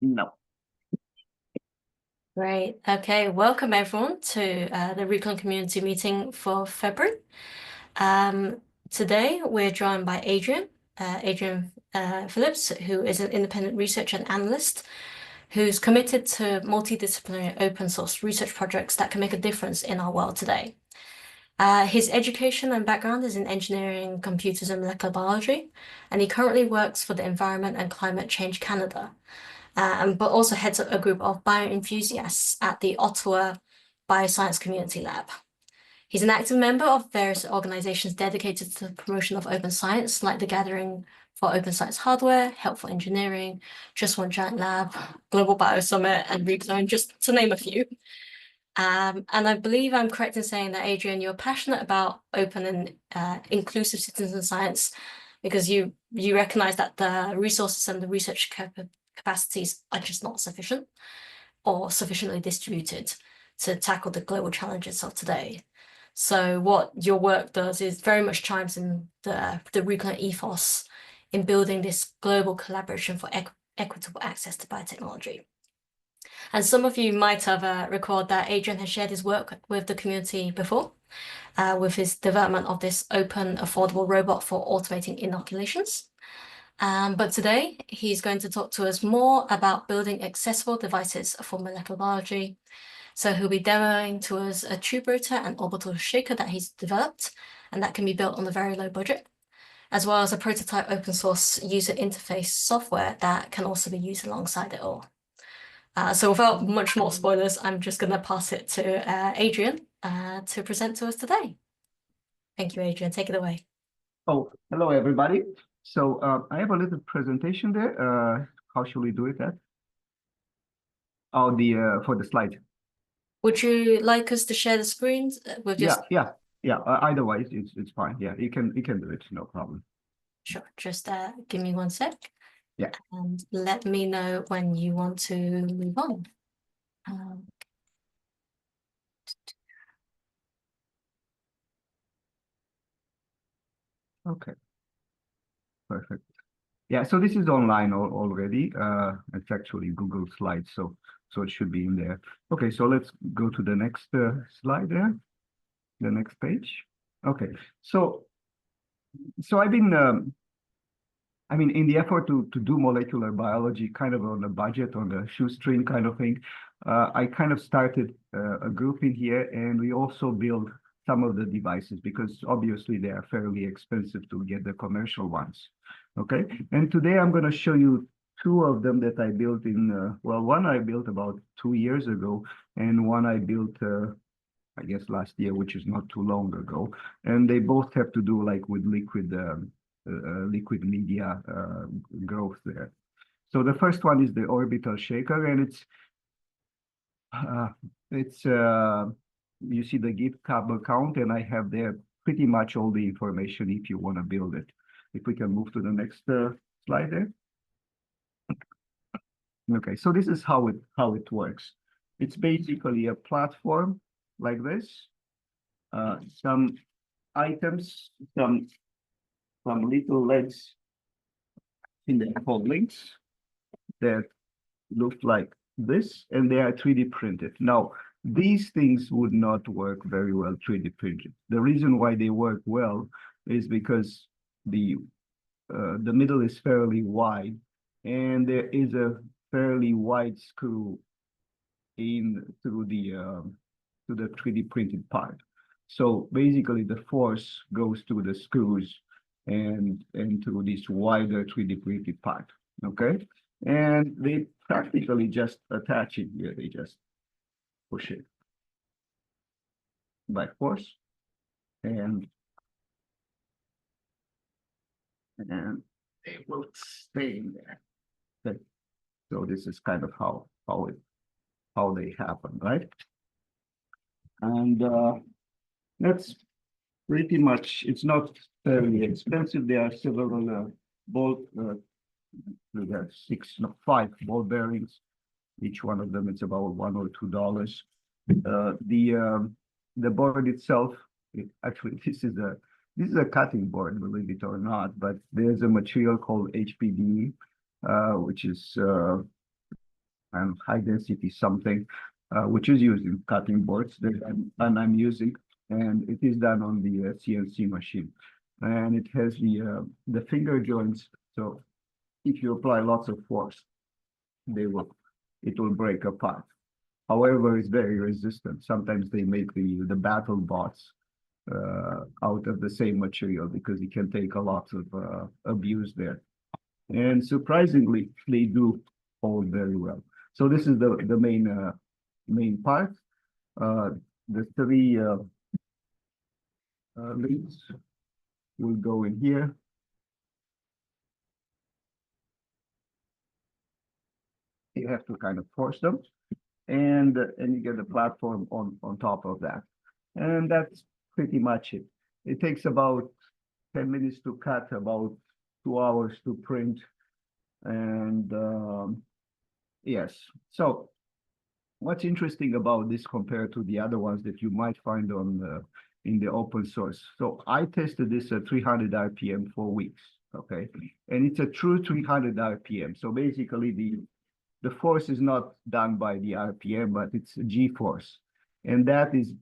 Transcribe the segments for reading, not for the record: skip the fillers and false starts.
No. Great. Okay, welcome everyone to the Recon community meeting for February. Today we're joined by Adrian Filips, who is an independent researcher and analyst who's committed to multidisciplinary open source research projects that can make a difference in our world today. His education and background is in engineering, computers, and molecular biology, and he currently works for the Environment and Climate Change Canada. But also heads up a group of bioenthusiasts at the Ottawa Bioscience Community Lab. He's an active member of various organizations dedicated to the promotion of open science, like the Gathering for Open Science Hardware, Helpful Engineering, Just One Giant Lab, Global Bio Summit, and Reagent, just to name a few. And I believe I'm correct in saying that, Adrian, you're passionate about open and inclusive citizen science because you recognize that the resources and the research capacities are just not sufficient or sufficiently distributed to tackle the global challenges of today. So what your work does is very much chimes in the Recon ethos in building this global collaboration for equitable access to biotechnology. And some of you might have recalled that Adrian has shared his work with the community before, with his development of this open, affordable robot for automating inoculations. But today, he's going to talk to us more about building accessible devices for molecular biology. So he'll be demoing to us a tube rotor and orbital shaker that he's developed, and that can be built on a very low budget, as well as a prototype open source user interface software that can also be used alongside it all. So without much more spoilers, I'm just going to pass it to Adrian to present to us today. Thank you, Adrian. Take it away. Oh, hello, everybody. So I have a little presentation there. How should we do it? Oh, for the slide. Would you like us to share the screens with just? Yeah. Otherwise, it's fine. Yeah, you can do it. No problem. Sure. Just give me 1 sec. Yeah. And let me know when you want to move on. Okay. Perfect. Yeah. So this is online already. It's actually Google Slides, so it should be in there. Okay. So let's go to the next slide there. The next page. Okay. So I've been. I mean, in the effort to do molecular biology kind of on a budget, on the shoestring kind of thing, I kind of started a group in here, and we also build some of the devices because obviously they are fairly expensive to get the commercial ones. Okay, and today I'm going to show you two of them that I built in, well, one I built about 2 years ago, and one I built, I guess, last year, which is not too long ago. And they both have to do like with liquid media growth there. So the first one is the orbital shaker, and it's you see the GitHub account, and I have there pretty much all the information if you want to build it. If we can move to the next slide there. Okay, so this is how it works. It's basically a platform like this. Some items, some little legs in the called links that look like this, and they are 3D printed. Now, these things would not work very well 3D printed. The reason why they work well is because the middle is fairly wide, and there is a fairly wide screw in through the to the 3D printed part. So basically, the force goes to the screws and to this wider 3D printed part. Okay, and they practically just attach it here. They just push it by force, and they will stay in there. Okay. So this is kind of how they happen, right? And that's pretty much. It's not very expensive. There are several ball. There are 5 ball bearings. Each one of them is about $1 or $2. The board itself, actually, this is a cutting board, believe it or not. But there's a material called HPD, which is and high density something, which is used in cutting boards and I'm using, and it is done on the CNC machine, and it has the finger joints. So if you apply lots of force, it will break apart. However, it's very resistant. Sometimes they make the battle bots out of the same material because it can take a lot of abuse there. And surprisingly, they do hold very well. So this is the main part. The three links will go in here. You have to kind of force them, and you get the platform on top of that. And that's pretty much it. It takes about 10 minutes to cut, about 2 hours to print. And yes, so what's interesting about this compared to the other ones that you might find on in the open source? So I tested this at 300 RPM for weeks, okay? And it's a true 300 RPM. So basically the force is not done by the RPM, but it's a G force. And that is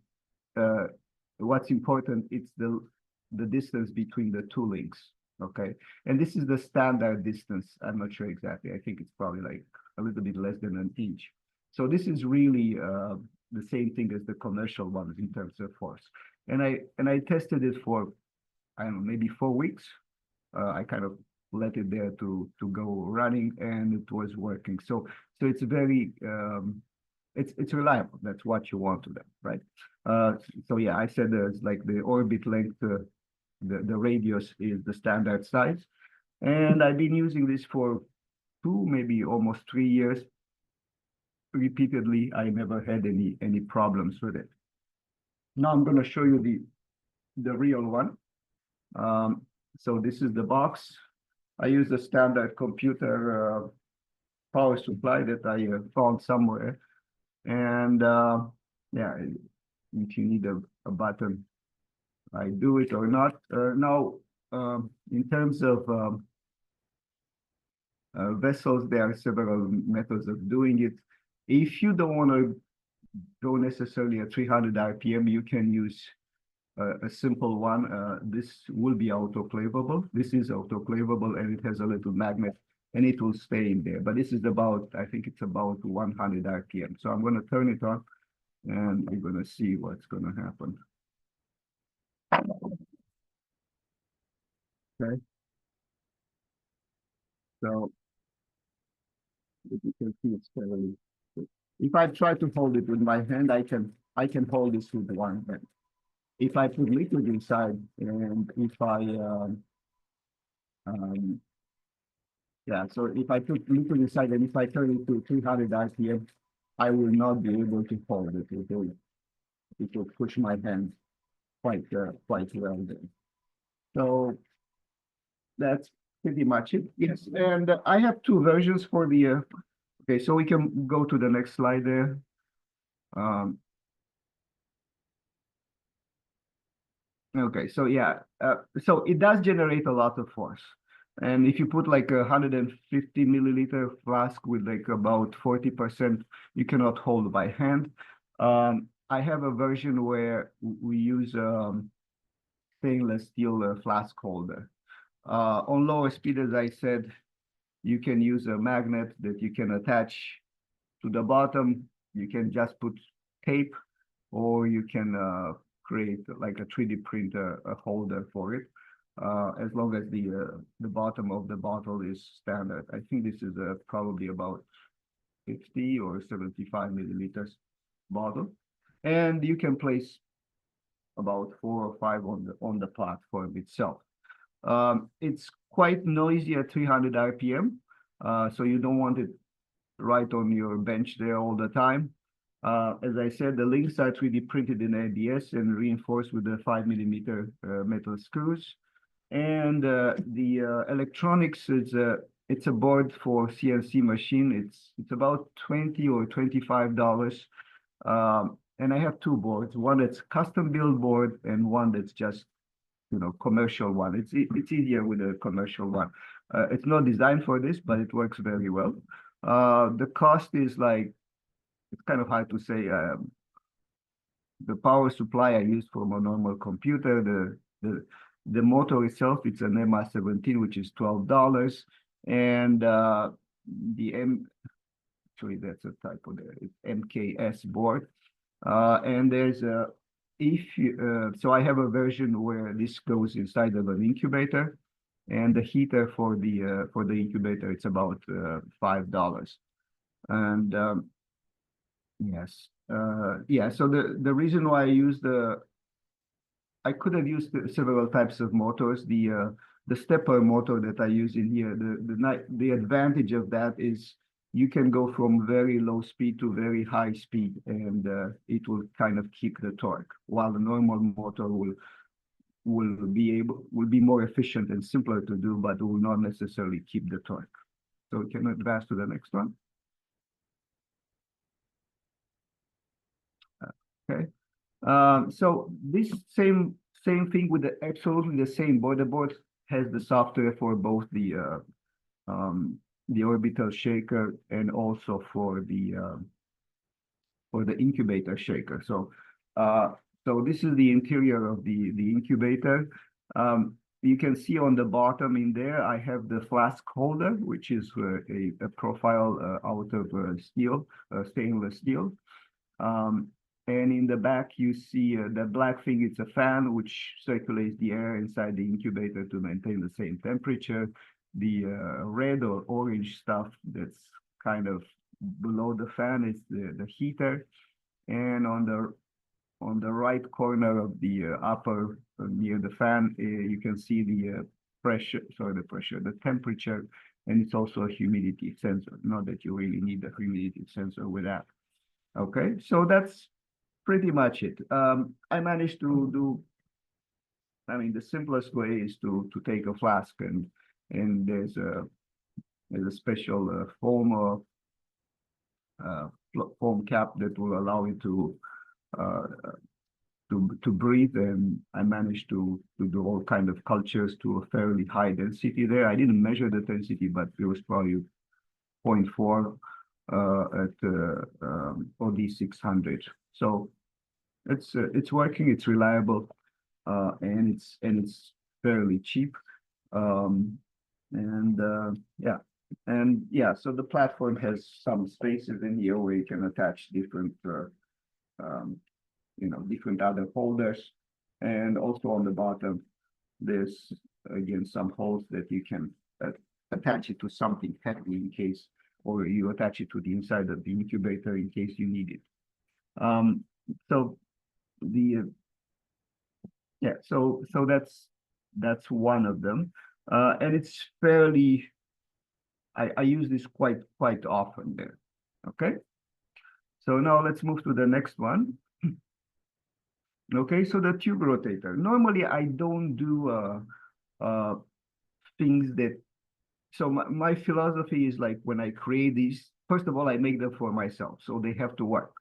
what's important. It's the distance between the two links, okay? And this is the standard distance. I'm not sure exactly. I think it's probably like a little bit less than an inch. So this is really the same thing as the commercial ones in terms of force. And I tested it for, I don't know, maybe 4 weeks. I kind of let it there to go running, and it was working. So it's very it's reliable. That's what you want to them, right? So yeah, I said there's like the orbit length, the radius is the standard size, and I've been using this for 2, maybe almost 3 years. Repeatedly, I never had any problems with it. Now I'm going to show you the real one. So this is the box. I use a standard computer power supply that I found somewhere. And yeah, if you need a button, I do it or not. Now, in terms of vessels, there are several methods of doing it. If you don't want to go necessarily at 300 RPM, you can use a simple one. This will be autoclavable. This is autoclavable, and it has a little magnet, and it will stay in there. But this is about, I think it's about 100 RPM. So I'm going to turn it on, and we're going to see what's going to happen. Okay. So if you can see, it's fairly. If I try to hold it with my hand, I can hold this with one hand. If I put liquid inside, and if I yeah, so if I put liquid inside and if I turn it to 300 RPM, I will not be able to hold it. It will push my hand quite well there. So that's pretty much it. Yes, and I have 2 versions for the. Okay, so we can go to the next slide there. Okay, so yeah, so it does generate a lot of force. And if you put like 150 milliliter flask with like about 40%, you cannot hold by hand. I have a version where we use stainless steel flask holder. On lower speed, as I said, you can use a magnet that you can attach to the bottom. You can just put tape, or you can create like a 3D printer, a holder for it, as long as the bottom of the bottle is standard. I think this is probably about 50 or 75 milliliters bottle, and you can place about 4 or 5 on the platform itself. It's quite noisy at 300 RPM, so you don't want it right on your bench there all the time. As I said, the links are 3D printed in ABS and reinforced with the 5mm metal screws. And the electronics is it's a board for CNC machine. It's about $20 or $25. And I have 2 boards, one that's custom build board and one that's just, you know, commercial one. It's easier with a commercial one. It's not designed for this, but it works very well. The cost is like, it's kind of hard to say. The power supply I use for my normal computer, the motor itself, it's an MR17, which is $12. And actually that's a typo there, it's MKS board. And there's a, so I have a version where this goes inside of an incubator, and the heater for the incubator, it's about $5. And yes, yeah. So the reason why I could have used several types of motors. The stepper motor that I use in here, the advantage of that is you can go from very low speed to very high speed, and it will kind of keep the torque, while the normal motor will be more efficient and simpler to do, but will not necessarily keep the torque. So we can advance to the next one. Okay. So this same thing with absolutely the same board. The board has the software for both the orbital shaker and also for the incubator shaker. So so this is the interior of the incubator. You can see on the bottom in there, I have the flask holder, which is a profile out of steel, stainless steel. And in the back, you see the black thing, it's a fan, which circulates the air inside the incubator to maintain the same temperature. The red or orange stuff that's kind of below the fan is the heater. And on the right corner of the upper near the fan, you can see the the temperature, and it's also a humidity sensor. Not that you really need a humidity sensor with that. Okay, so that's pretty much it. I managed to do, I mean, the simplest way is to take a flask and there's a special foam cap that will allow it to breathe, and I managed to do all kind of cultures to a fairly high density there. I didn't measure the density, but it was probably 0.4 at OD 600. So it's working, it's reliable, and it's fairly cheap. Yeah, so the platform has some spaces in here where you can attach different different other holders, and also on the bottom there's again some holes that you can attach it to something heavy in case, or you attach it to the inside of the incubator in case you need it. So that's one of them, and it's fairly, I use this quite often there. Okay, so now let's move to the next one. Okay, so the tube rotator. Normally I don't do things that, so my philosophy is like, when I create these, first of all, I make them for myself, so they have to work.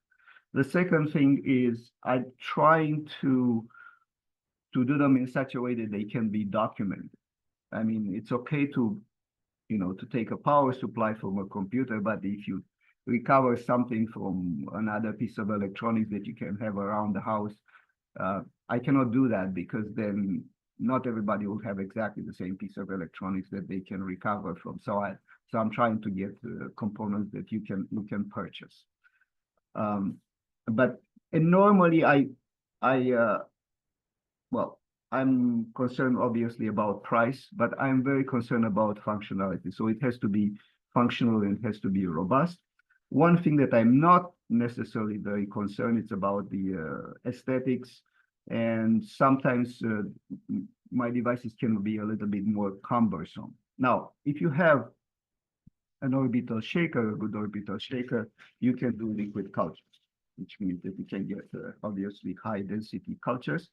The second thing is I'm trying to do them in such a way that they can be documented. I mean, it's okay to take a power supply from a computer, but if you recover something from another piece of electronics that you can have around the house, I cannot do that, because then not everybody will have exactly the same piece of electronics that they can recover from. So I'm trying to get components that you can purchase. But normally well, I'm concerned obviously about price, but I'm very concerned about functionality. So it has to be functional and it has to be robust. One thing that I'm not necessarily very concerned, it's about the aesthetics, and sometimes my devices can be a little bit more cumbersome. Now, if you have an orbital shaker, a good orbital shaker, you can do liquid cultures, which means that you can get obviously high density cultures.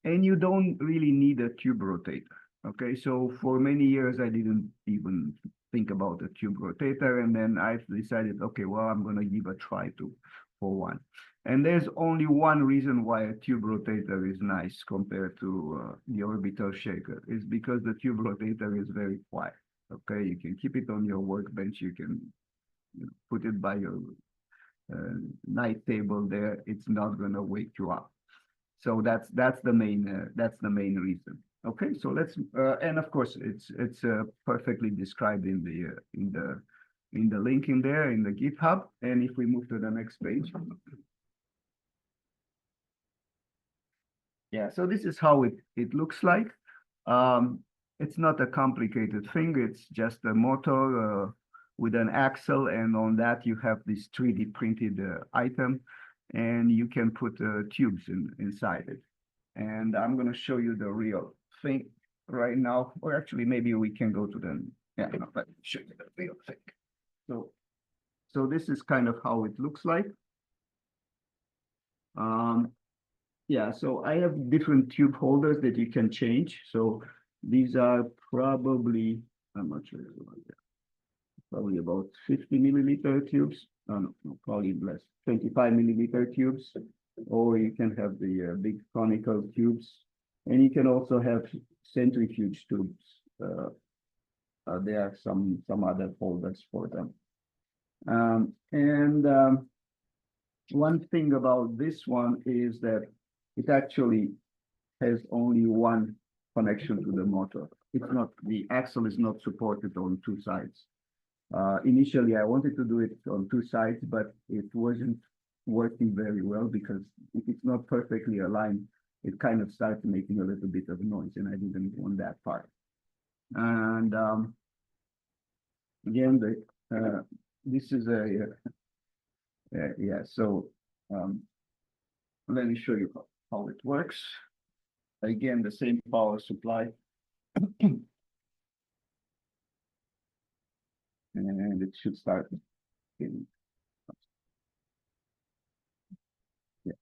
And you don't really need a tube rotator. Okay, so for many years I didn't even think about a tube rotator, and then I've decided, okay, well, I'm going to give a try for one. And there's only one reason why a tube rotator is nice compared to the orbital shaker, is because the tube rotator is very quiet. Okay, you can keep it on your workbench. You can put it by your night table there. It's not gonna wake you up. So that's the main reason. Okay, so let's and of course it's perfectly described in the link in there in the GitHub. And if we move to the next page. Yeah, so this is how it looks like. It's not a complicated thing. It's just a motor with an axle, and on that you have this 3D printed item, and you can put tubes inside it. And I'm going to show you the real thing right now, or actually maybe we can go to the, yeah, no, but show you the real thing. So this is kind of how it looks like. Yeah, so I have different tube holders that you can change. So these are probably, I'm not sure, probably about 50 milliliter tubes. No, probably less, 25 milliliter tubes. Or you can have the big conical tubes. And you can also have centrifuge tubes. There are some other holders for them. One thing about this one is that it actually has only one connection to the motor. It's not, the axle is not supported on two sides. Initially, I wanted to do it on two sides, but it wasn't working very well because if it's not perfectly aligned, it kind of starts making a little bit of noise, and I didn't want that part. And again, this is yeah, so let me show you how it works. Again, the same power supply. And it should start in. Yeah.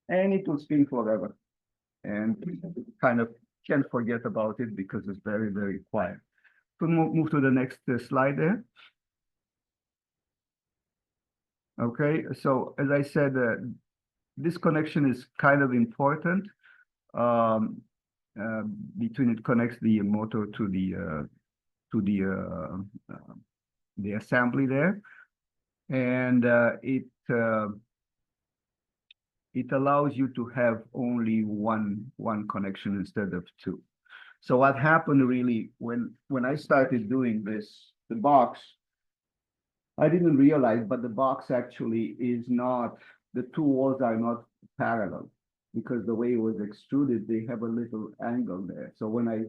And it will spin forever. And kind of can't forget about it because it's very, very quiet. So move to the next slide there. Okay, so as I said, this connection is kind of important. Between it connects the motor to the assembly there, and it allows you to have only one connection instead of two. So what happened really when I started doing this, the box, I didn't realize, but the box actually is not, the two walls are not parallel because the way it was extruded, they have a little angle there. So when I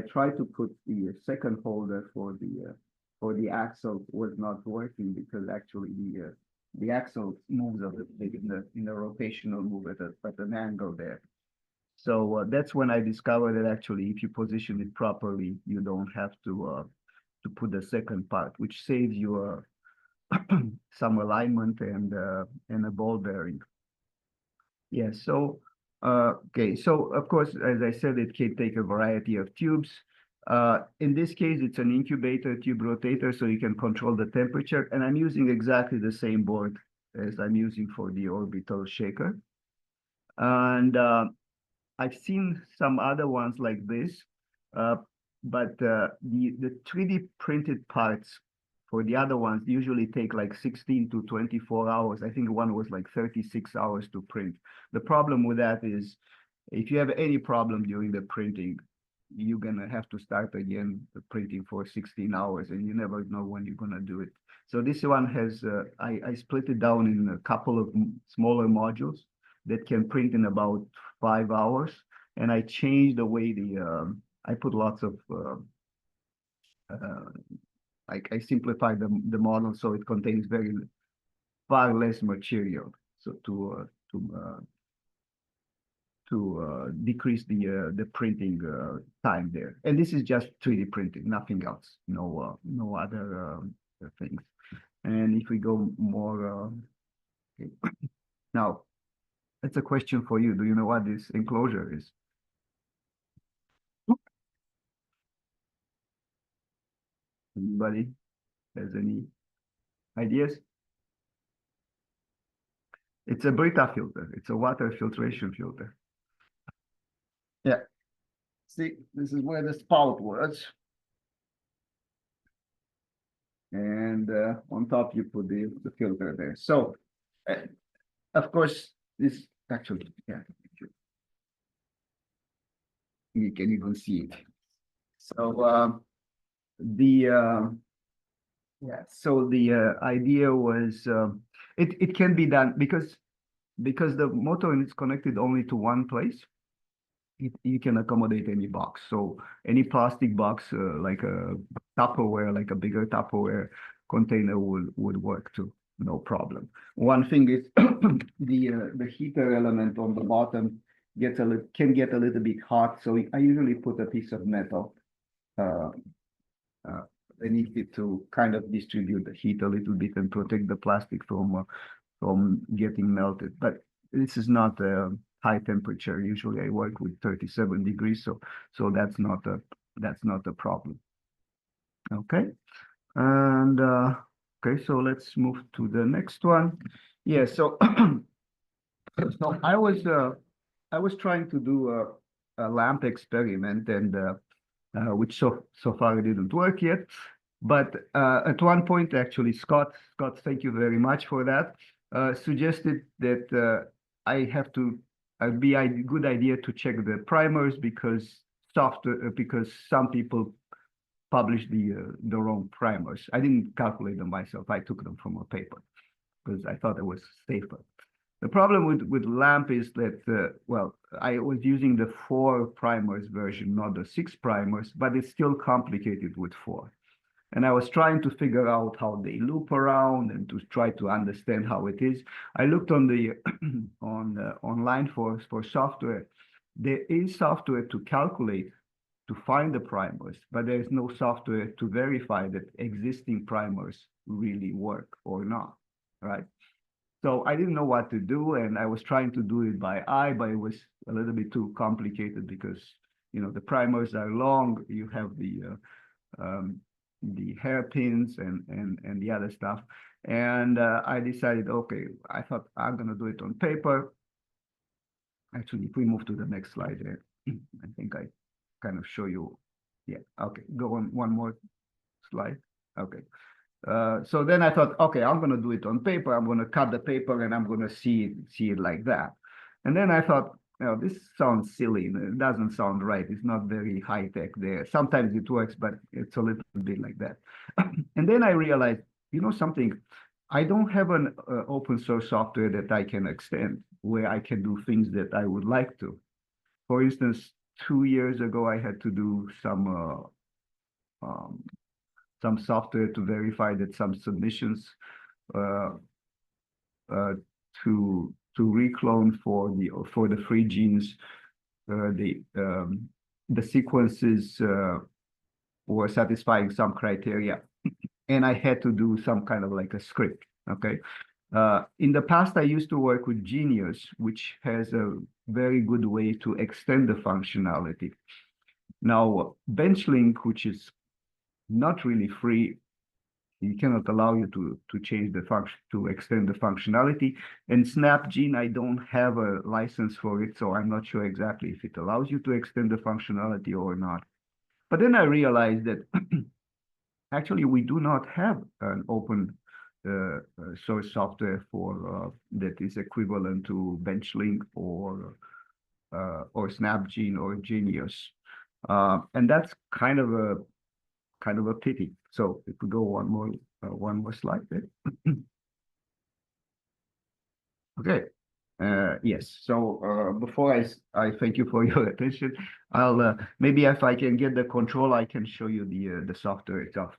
tried to put the second holder for the axle was not working because actually the axle moves in the rotational move at an angle there. So that's when I discovered that actually, if you position it properly, you don't have to put the second part, which saves you some alignment and a ball bearing. Yeah. So okay. So of course, as I said, it can take a variety of tubes. In this case, it's an incubator tube rotator, so you can control the temperature. And I'm using exactly the same board as I'm using for the orbital shaker. And I've seen some other ones like this, but the 3D printed parts for the other ones usually take like 16 to 24 hours. I think one was like 36 hours to print. The problem with that is if you have any problem during the printing, you're gonna have to start again the printing for 16 hours and you never know when you're gonna do it. So this one has, I split it down in a couple of smaller modules that can print in about 5 hours. And I changed the way I put lots of, I simplified the model so it contains far less material. So to decrease the printing time there. And this is just 3D printing, nothing else, no other things. And if we go more, okay. Now, that's a question for you. Do you know what this enclosure is? Anybody? has any ideas? It's a Brita filter. It's a water filtration filter. Yeah. See, this is where the spout was. And on top, you put the filter there. So, of course, this actually, yeah, you can even see it. So, yeah, so the idea was it can be done because the motor is connected only to one place. You can accommodate any box. So any plastic box, like a Tupperware, like a bigger Tupperware container would work too, no problem. One thing is the heater element on the bottom can get a little bit hot. So I usually put a piece of metal uh, beneath it to kind of distribute the heat a little bit and protect the plastic from getting melted. But this is not a high temperature. Usually I work with 37 degrees, so that's not a problem. Okay, and okay, so let's move to the next one. Yeah, so so I was trying to do a lamp experiment, and which so far it didn't work yet. But at one point, actually, Scott, thank you very much for that, suggested that I have to be a good idea to check the primers because because some people publish the wrong primers. I didn't calculate them myself. I took them from a paper because I thought it was safer. The problem with LAMP is that, well, I was using the 4 primers version, not the 6 primers, but it's still complicated with 4. And I was trying to figure out how they loop around and to try to understand how it is. I looked on the online for software. There is software to calculate, to find the primers, but there is no software to verify that existing primers really work or not, right? So I didn't know what to do, and I was trying to do it by eye, but it was a little bit too complicated because, you know, the primers are long. You have the hairpins and the other stuff. And I decided, okay, I thought I'm gonna do it on paper. Actually, if we move to the next slide there, I think I kind of show you. Yeah, okay, go on one more slide. Okay. So then I thought, okay, I'm gonna do it on paper. I'm gonna cut the paper and I'm gonna see it like that. And then I thought, you know, this sounds silly. It doesn't sound right. It's not very high tech there. Sometimes it works, but it's a little bit like that. And then I realized, you know something, I don't have an open source software that I can extend where I can do things that I would like to. For instance, 2 years ago, I had to do some software to verify that some submissions to reclone for the free genes, the sequences were satisfying some criteria, and I had to do some kind of like a script. Okay. In the past, I used to work with Genius, which has a very good way to extend the functionality. Now, BenchLink, which is not really free, it cannot allow you to change the function, to extend the functionality. And SnapGene, I don't have a license for it, so I'm not sure exactly if it allows you to extend the functionality or not. But then I realized that actually we do not have an open source software for that is equivalent to BenchLink or SnapGene or Genius, and that's kind of a pity. So if we go one more slide there. Okay. Yes. So before I thank you for your attention, I'll maybe if I can get the control, I can show you the software itself.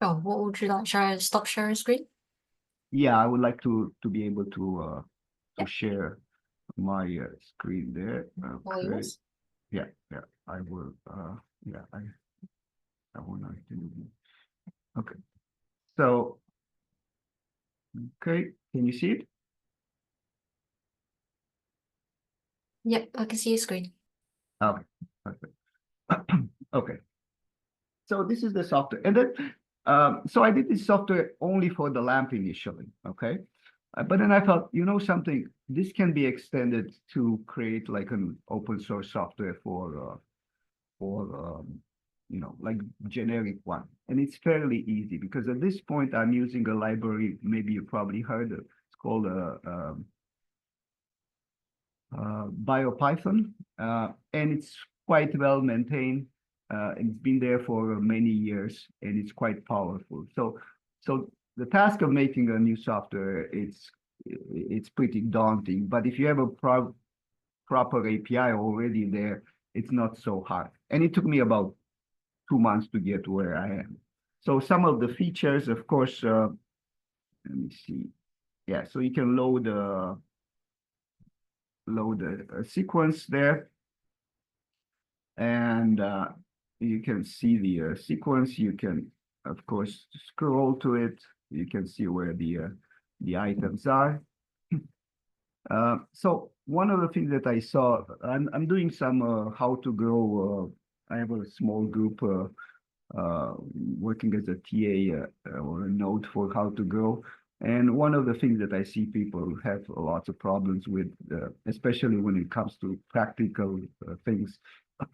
Oh, what would you like? Shall I stop sharing screen? Yeah, I would like to be able to Yep. share my screen there. All Okay. yours. Yeah, I will. Yeah, I want to do. Okay. So, okay, can you see it? Yep, I can see your screen. Okay. Perfect. Okay. So this is the software. And then, so I did this software only for the lamp initially, okay? But then I thought, you know something, this can be extended to create like an open source software for you know, like generic one. And it's fairly easy because at this point I'm using a library, maybe you probably heard of, it's called BioPython, and it's quite well maintained. It's been there for many years, and it's quite powerful. So the task of making a new software, it's pretty daunting. But if you have a proper API already there, it's not so hard. And it took me about 2 months to get where I am. So some of the features, of course, let me see. Yeah, so you can load a sequence there, and you can see the sequence. You can, of course, scroll to it. You can see where the items are. So one of the things that I saw, I'm doing some how to grow. I have a small group working as a TA or a node for how to grow. And one of the things that I see people have lots of problems with, especially when it comes to practical things,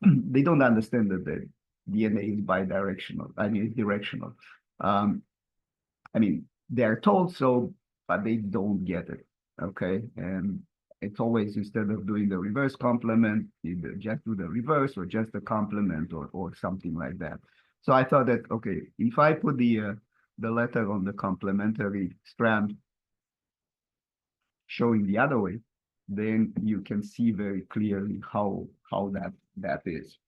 they don't understand that the DNA is bidirectional. I mean, it's directional. I mean, they're told so, but they don't get it. Okay, and it's always, instead of doing the reverse complement, either just do the reverse or just the complement or something like that. So I thought that, okay, if I put the letter on the complementary strand showing the other way, then you can see very clearly how that is.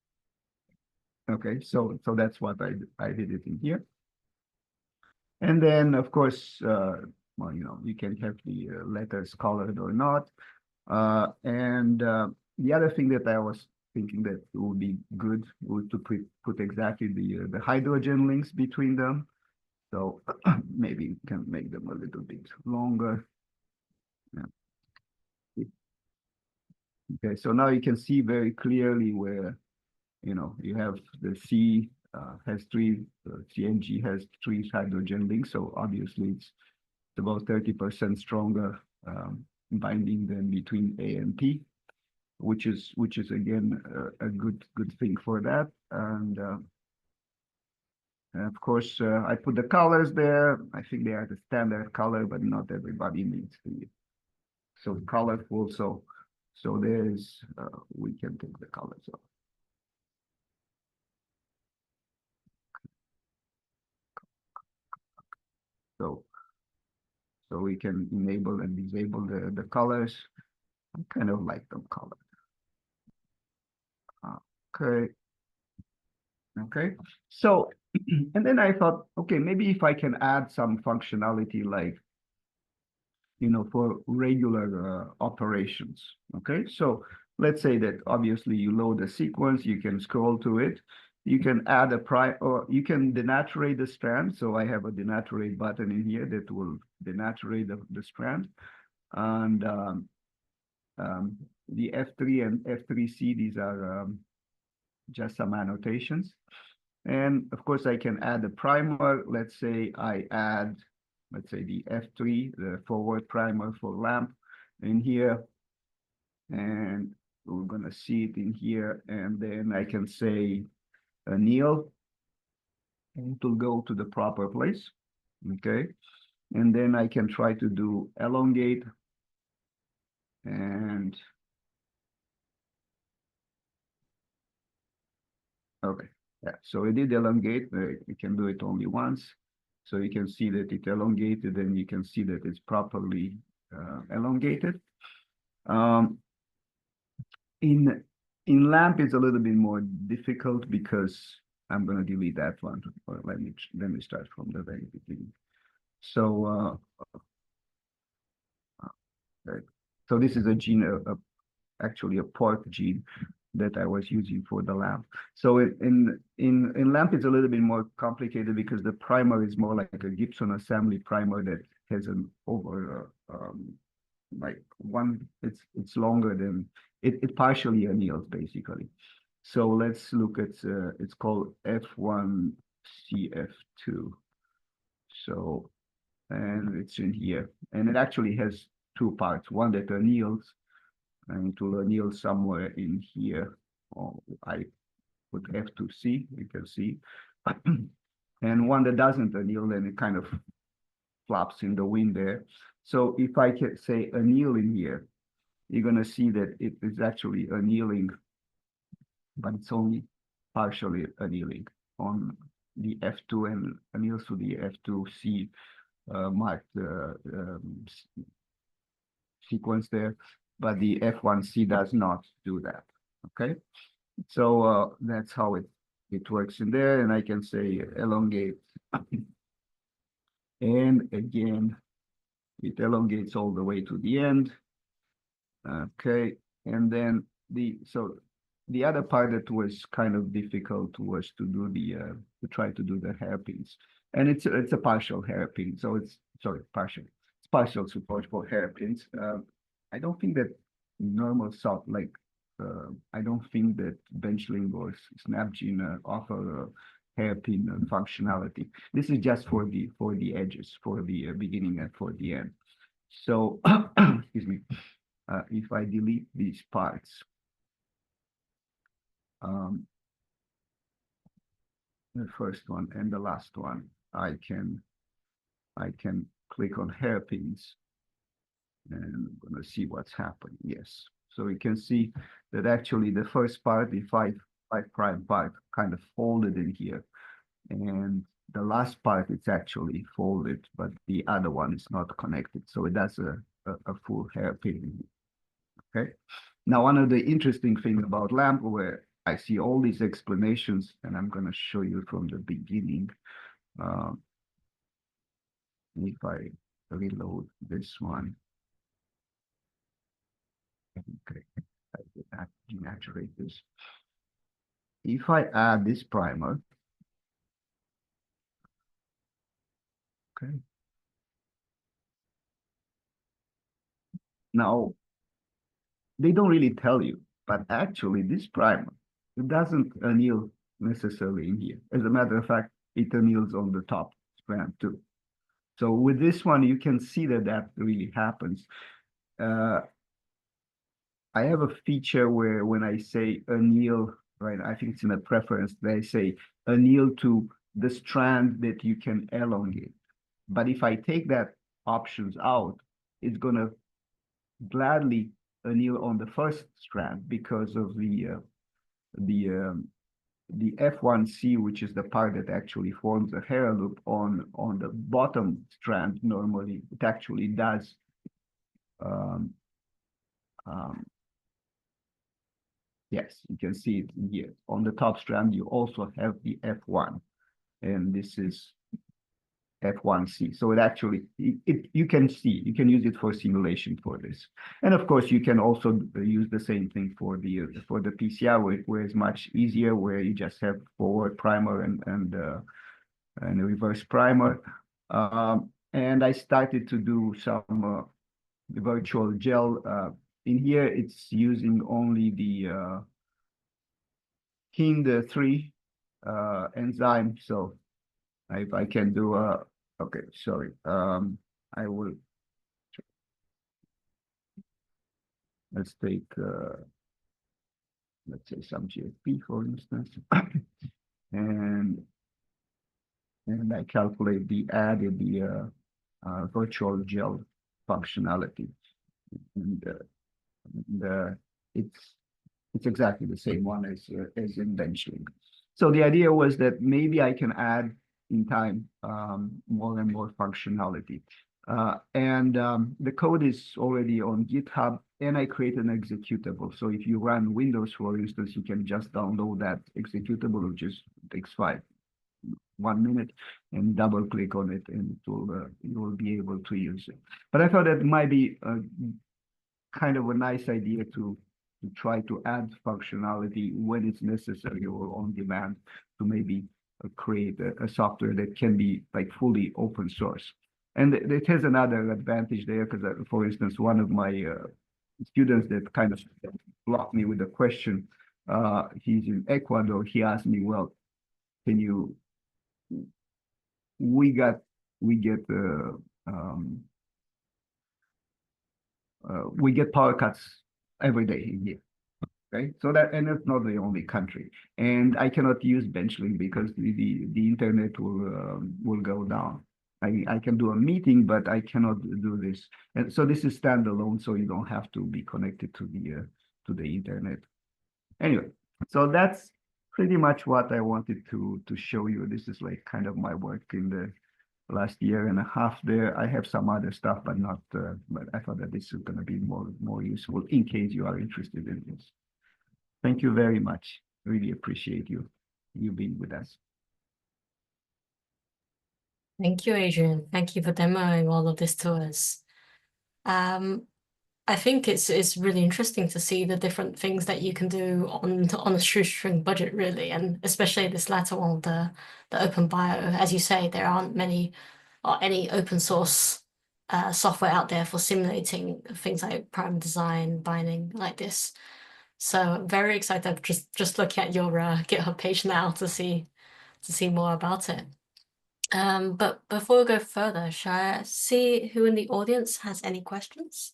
Okay, so that's what I did it in here. And then, of course, well, you know, you can have the letters colored or not. The other thing that I was thinking that would be good would to put exactly the hydrogen links between them. So maybe you can make them a little bit longer. Yeah. Okay, so now you can see very clearly where, you know, you have the C has three, CNG has 3 hydrogen links. So obviously it's about 30% stronger binding than between A and P, which is again a good thing for that. And of course, I put the colors there. I think they are the standard color, but not everybody needs the so colorful. So there's we can take the colors off. So we can enable and disable the colors. I kind of like them colored. Okay. Okay. So, and then I thought, okay, maybe if I can add some functionality like, you know, for regular operations. Okay. So let's say that obviously you load a sequence, you can scroll to it. You can add a or you can denaturate the strand. So I have a denaturate button in here that will denaturate the strand. And the F3 and F3C, these are just some annotations. And of course, I can add a primer. Let's say I add, let's say the F3, the forward primer for lamp in here. And we're going to see it in here. And then I can say anneal, and it will go to the proper place. Okay. And then I can try to do elongate. And okay. Yeah, so it did elongate. You can do it only once. So you can see that it elongated, and you can see that it's properly elongated. In lamp, it's a little bit more difficult because I'm going to delete that one. Or let me start from the very beginning. So so this is a gene, actually a port gene that I was using for the lamp. So in lamp, it's a little bit more complicated because the primer is more like a Gibson assembly primer that has an over like one. It's longer than it partially anneals basically. So let's look at, it's called F1CF2. So, and it's in here. And it actually has two parts, one that anneals, and it will anneal somewhere in here. Oh, I put F2C, you can see. And one that doesn't anneal, then it kind of flaps in the wind there. So if I can say anneal in here, you're going to see that it is actually annealing, but it's only partially annealing on the F2 and anneals to the F2C marked sequence there, but the F1C does not do that. Okay, so that's how it works in there, and I can say elongate, and again it elongates all the way to the end. Okay, and then the other part that was kind of difficult was to do to try to do the hairpins, and it's a partial hairpin, so it's partial support for hairpins. I don't think that normal soft I don't think that Benchling or Snapgene offer hairpin functionality. This is just for the edges, for the beginning and for the end. So excuse me. If I delete these parts, the first one and the last one, I can click on hairpins, and I'm going to see what's happening. Yes, so you can see that actually the first part, the 5' part, kind of folded in here, and the last part it's actually folded, but the other one is not connected, so it does a full hairpin. Okay. Now, one of the interesting things about LAMP, where I see all these explanations, and I'm going to show you from the beginning. If I reload this one, okay, I did denaturate this. If I add this primer, okay. Now, they don't really tell you, but actually this primer, it doesn't anneal necessarily in here. As a matter of fact, it anneals on the top strand too. So with this one, you can see that really happens. I have a feature where when I say anneal, right, I think it's in a preference, they say anneal to the strand that you can elongate. But if I take that options out, it's going to gladly anneal on the first strand because of the F1C, which is the part that actually forms a hair loop on the bottom strand. Normally, it actually does yes, you can see it here. On the top strand, you also have the F1, and this is F1C. So it actually, you can see, you can use it for simulation for this. And of course, you can also use the same thing for the PCR, where it's much easier, where you just have forward primer and a reverse primer. And I started to do some virtual gel. In here, it's using only the HIND3 enzyme. So if I can do okay, sorry. I will. Let's take let's say some GFP, for instance, and I calculate the added the virtual gel functionality, and it's exactly the same one as in Benchling. So the idea was that maybe I can add in time more and more functionality. The code is already on GitHub, and I create an executable. So if you run Windows, for instance, you can just download that executable, which takes 1 minute, and double click on it, and you will be able to use it. But I thought that might be kind of a nice idea to try to add functionality when it's necessary or on demand, to maybe create a software that can be like fully open source. And it has another advantage there, because for instance, one of my students that kind of blocked me with a question he's in Ecuador. He asked me, well, can you, we get we get power cuts every day here. Okay, so that, and it's not the only country, and I cannot use Benchling because the internet will go down. I can do a meeting, but I cannot do this, and so this is standalone, so you don't have to be connected to the internet. Anyway, so that's pretty much what I wanted to show you. This is like kind of my work in the last year and a half there. I have some other stuff, but not. But I thought that this is going to be more useful in case you are interested in this. Thank you very much. Really appreciate you being with us. Thank you, Adrian. Thank you for demoing all of this to us. I think it's really interesting to see the different things that you can do on a shoestring budget, really, and especially this latter one, the open bio. As you say, there aren't many or any open source software out there for simulating things like prime design, binding like this. So very excited just looking at your GitHub page now to see more about it. But before we go further, shall I see who in the audience has any questions?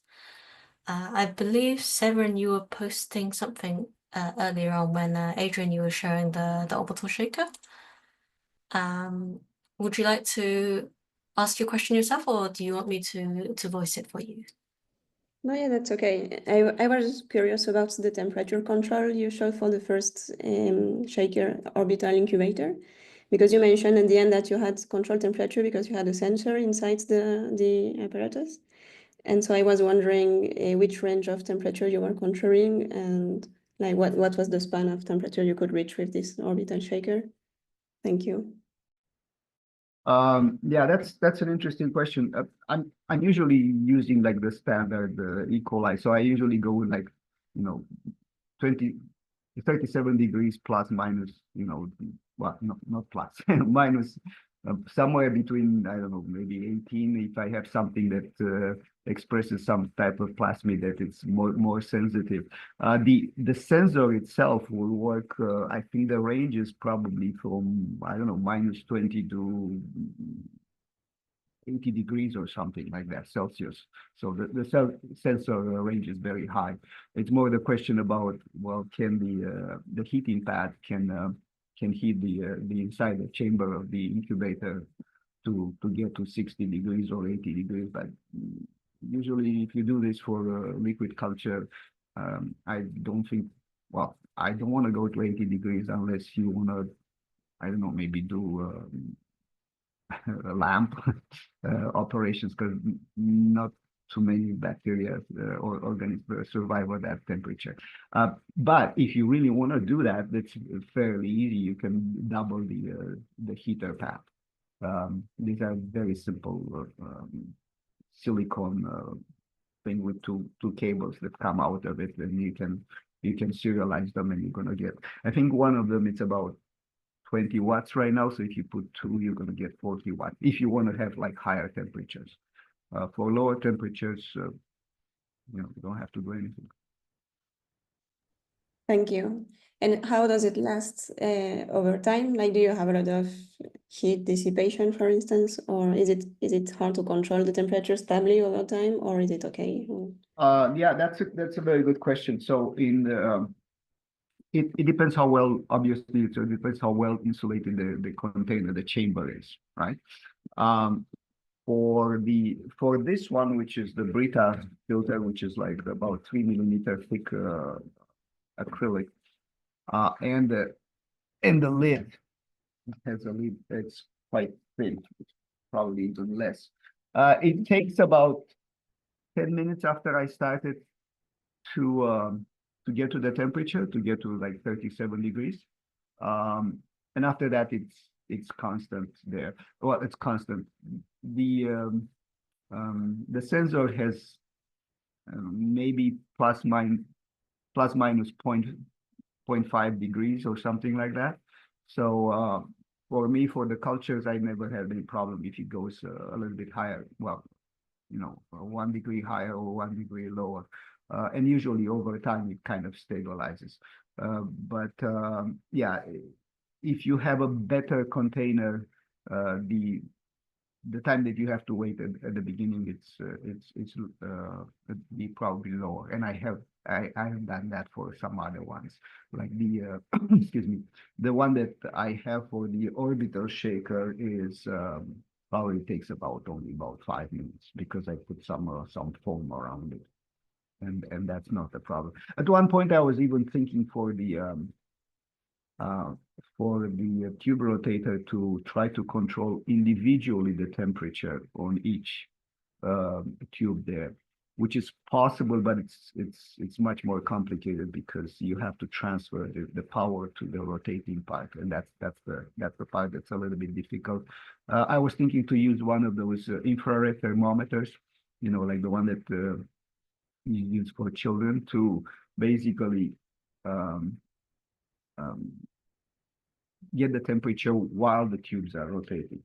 I believe, Severin, you were posting something earlier on when Adrian, you were showing the orbital shaker. Would you like to ask your question yourself, or do you want me to voice it for you? No, yeah, that's okay. I was curious about the temperature control you showed for the first shaker orbital incubator, because you mentioned at the end that you had control temperature because you had a sensor inside the apparatus. And so I was wondering which range of temperature you were controlling and like what was the span of temperature you could reach with this orbital shaker? Thank you. Yeah, that's an interesting question. I'm usually using like the standard E. coli, so I usually go with like 37 degrees plus minus, well, not plus minus somewhere between, I don't know, maybe 18 if I have something that expresses some type of plasmid that it's more sensitive. The sensor itself will work, I think the range is probably from, I don't know, minus 20 to 80 degrees or something like that Celsius. So the sensor range is very high. It's more the question about, well, can the heating pad can heat the inside the chamber of the incubator to get to 60 degrees or 80 degrees. But usually if you do this for liquid culture, I don't think, well, I don't want to go to 80 degrees unless you want to, I don't know, maybe do a lamp operations, because not too many bacteria or organisms survive at that temperature. But if you really want to do that, that's fairly easy. You can double the heater pad. These are very simple silicone thing with two cables that come out of it, and you can serialize them, and you're gonna get. I think one of them it's about 20 watts right now. So if you put two, you're going to get 40 watts if you want to have like higher temperatures. For lower temperatures, you don't have to do anything. Thank you. And how does it last over time? Like, do you have a lot of heat dissipation, for instance, or is it hard to control the temperature stably over time, or is it okay? Yeah, that's a very good question. So in the it depends how well, obviously, so it depends how well insulated the container, the chamber is, right? For this one, which is the Brita filter, which is like about 3 millimeter thick acrylic, and the lid has a lid that's quite thin, probably even less. It takes about 10 minutes after I started to get to the temperature, to get to like 37 degrees. And after that, it's constant there. Well, it's constant. The sensor has maybe plus minus 0.5 degrees or something like that. So for me, for the cultures, I never had any problem if it goes a little bit higher. Well, 1 degree higher or 1 degree lower. And usually over time, it kind of stabilizes. Yeah, if you have a better container, the time that you have to wait at the beginning, it'd be probably lower. And I have done that for some other ones, like the excuse me, the one that I have for the orbital shaker is probably takes only about 5 minutes because I put some foam around it, and that's not a problem. At one point, I was even thinking for the tube rotator to try to control individually the temperature on each tube there, which is possible, but it's much more complicated because you have to transfer the power to the rotating part, and that's the part that's a little bit difficult. I was thinking to use one of those infrared thermometers, like the one that you use for children to basically get the temperature while the tubes are rotating.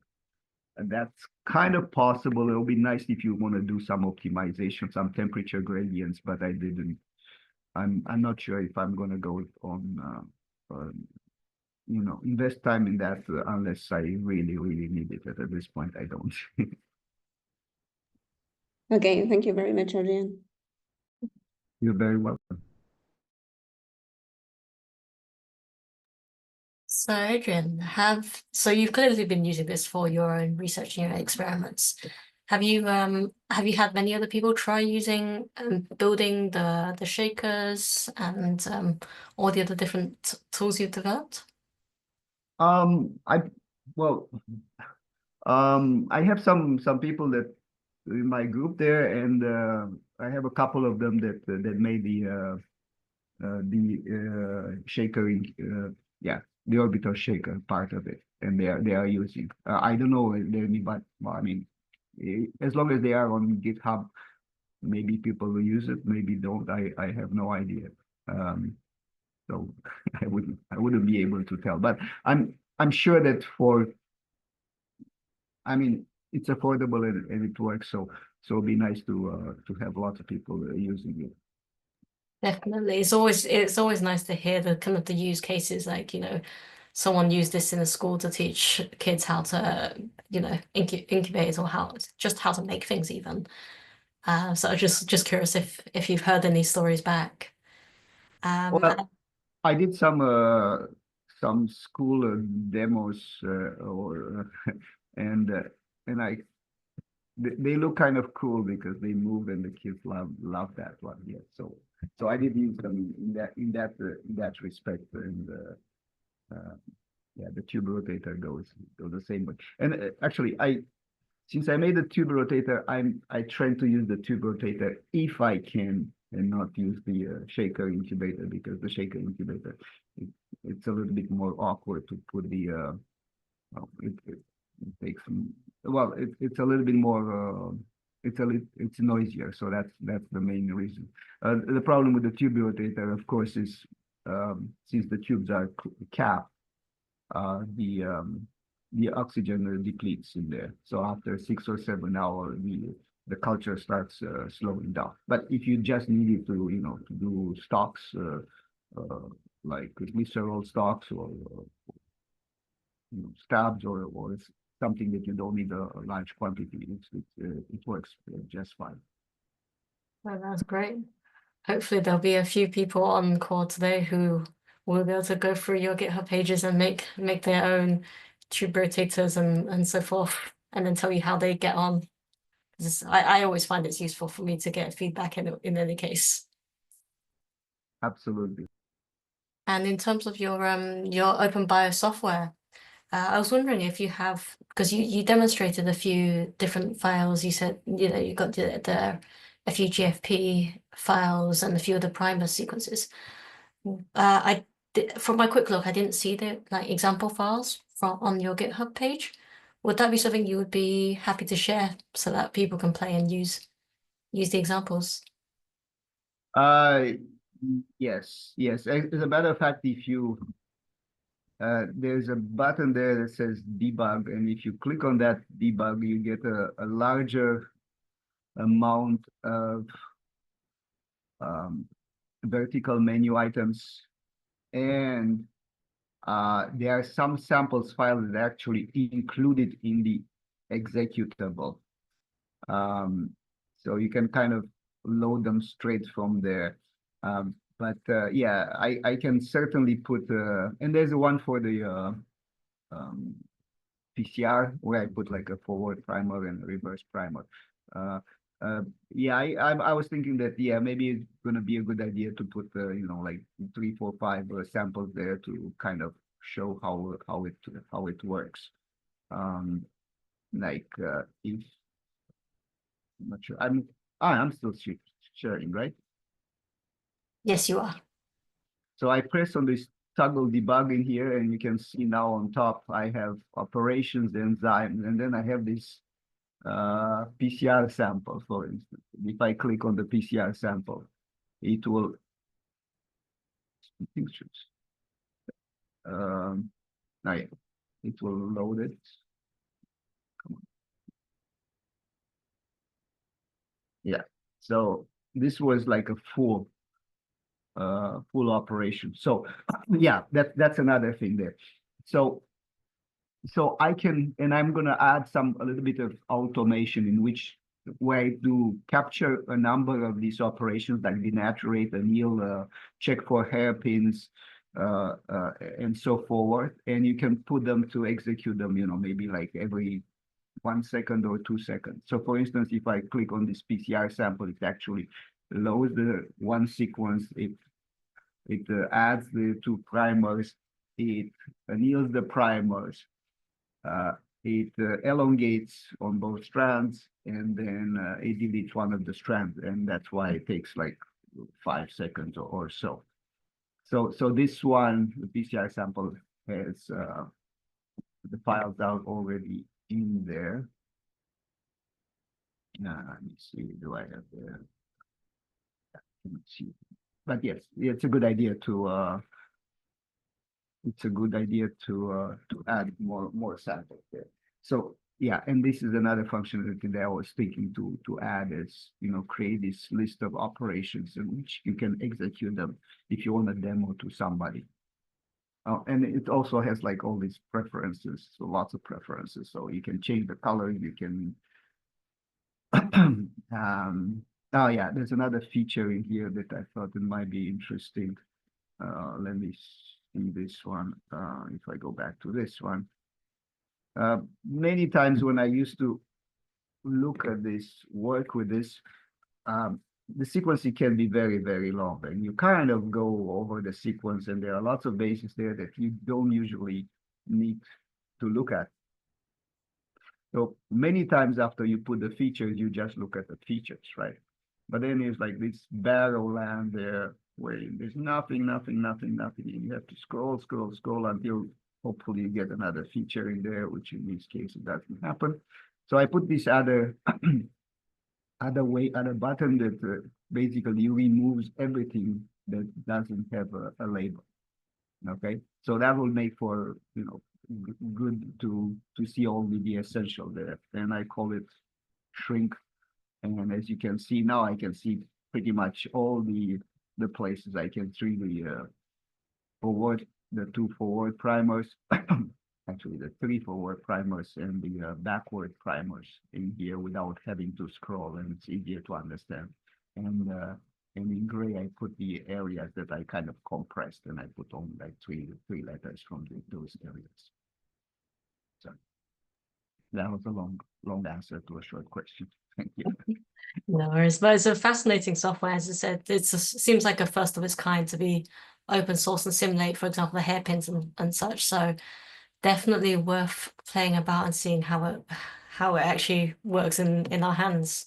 And that's kind of possible. It'll be nice if you want to do some optimization, some temperature gradients, but I didn't. I'm not sure if I'm going to go on, invest time in that unless I really, really need it. At this point, I don't. Okay, thank you very much, Adrian. You're very welcome. So Adrian, you've clearly been using this for your own research and your experiments. Have you had many other people try using building the shakers and all the other different tools you've developed? I have some people that in my group there, and I have a couple of them that made the shaker, the orbital shaker part of it, and they are using. I don't know but I mean, as long as they are on GitHub, maybe people will use it, maybe don't. I have no idea. So I wouldn't be able to tell, but I'm sure that it's affordable and it works. So it'd be nice to have lots of people using it. Definitely. It's always nice to hear the kind of the use cases, like, someone used this in a school to teach kids how to, incubate or how to make things even. So I'm just curious if you've heard any stories back. Well, I did some school demos and they look kind of cool because they move and the kids love that one. Yeah, so I did use them in that respect, and the tube rotator goes the same way. And actually, since I made the tube rotator, I try to use the tube rotator if I can, and not use the shaker incubator, because the shaker incubator it's a little bit more awkward to put the it takes it's a little bit more it's noisier, so that's the main reason. The problem with the tube rotator, of course, is since the tubes are capped, the oxygen depletes in there. So after 6 or 7 hours, the culture starts slowing down. But if you just needed to to do stocks like glycerol stocks or stabs or something that you don't need a large quantity, it works just fine. Well, that's great. Hopefully there'll be a few people on call today who will be able to go through your GitHub pages and make their own tube rotators and so forth, and then tell you how they get on. I always find it's useful for me to get feedback in any case. Absolutely. And in terms of your OpenBio software, I was wondering if you have, because you demonstrated a few different files. You said you got a few GFP files and a few of the primer sequences. From my quick look, I didn't see the example files on your GitHub page. Would that be something you would be happy to share so that people can play and use the examples? Yes. As a matter of fact, if you there's a button there that says debug, and if you click on that debug, you get a larger amount of vertical menu items, and there are some samples files that are actually included in the executable. So you can kind of load them straight from there. But yeah, I can certainly put, and there's one for the PCR where I put like a forward primer and a reverse primer. Yeah, I was thinking that, yeah, maybe it's gonna be a good idea to put, you know, like 3, 4, 5 samples there to kind of show how it works. Like if I'm not sure, I'm still sharing, right? Yes, you are. So I press on this toggle debug in here, and you can see now on top I have operations, enzymes, and then I have this PCR sample, for instance. If I click on the PCR sample, it will pictures. Yeah, it will load it. Come on. Yeah. So this was like a full operation. So yeah, that's another thing there. So I can, and I'm gonna add a little bit of automation in which way to capture a number of these operations like denaturate, anneal, check for hairpins, and so forth. And you can put them to execute them, you know, maybe like every 1 second or 2 seconds. So for instance, if I click on this PCR sample, it actually loads the one sequence, it adds the 2 primers, it anneals the primers, it elongates on both strands, and then it deletes one of the strands, and that's why it takes like 5 seconds or so. So this one, the PCR sample, has the files are already in there. Let me see, do I have the? Let's see. But yes, it's a good idea to add more samples there. So yeah, and this is another functionality that I was thinking to add is, you know, create this list of operations in which you can execute them if you want a demo to somebody. And it also has like all these preferences, so lots of preferences. So you can change the color, you can oh yeah, there's another feature in here that I thought it might be interesting. Let me see this one. If I go back to this one, many times when I used to look at this, work with this, the sequencing can be very, very long, and you kind of go over the sequence, and there are lots of bases there that you don't usually need to look at. So many times after you put the features, you just look at the features, right? But then it's like this barrel land there where there's nothing, and you have to scroll until hopefully you get another feature in there, which in this case it doesn't happen. So I put this other button that basically removes everything that doesn't have a label. Okay, so that will make for, you know, good to see only the essential there. And I call it shrink. And as you can see now, I can see pretty much all the places I can really forward the 2 forward primers, actually the 3 forward primers and the backward primers in here without having to scroll, and it's easier to understand. And in gray, I put the areas that I kind of compressed, and I put only like three letters from those areas. So that was a long answer to a short question. Thank you. No worries, but it's a fascinating software. As I said, it seems like a first of its kind to be open source and simulate, for example, the hairpins and such. So definitely worth playing about and seeing how it actually works in our hands.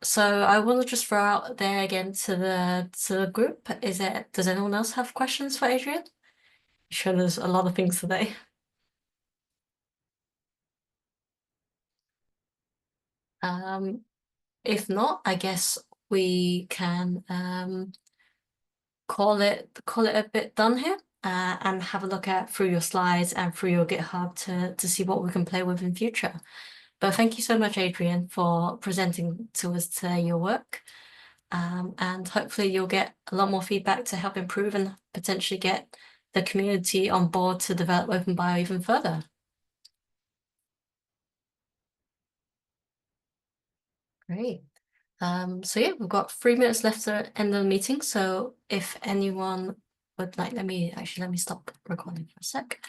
So I want to just throw out there again to the group. Does anyone else have questions for Adrian? I'm sure there's a lot of things today. If not, I guess we can call it a bit done here, and have a look at through your slides and through your GitHub to see what we can play with in future. But thank you so much, Adrian, for presenting to us today your work. and hopefully you'll get a lot more feedback to help improve and potentially get the community on board to develop OpenBio even further. Great. So yeah, we've got 3 minutes left to end the meeting. So if anyone would like, let me stop recording for a sec.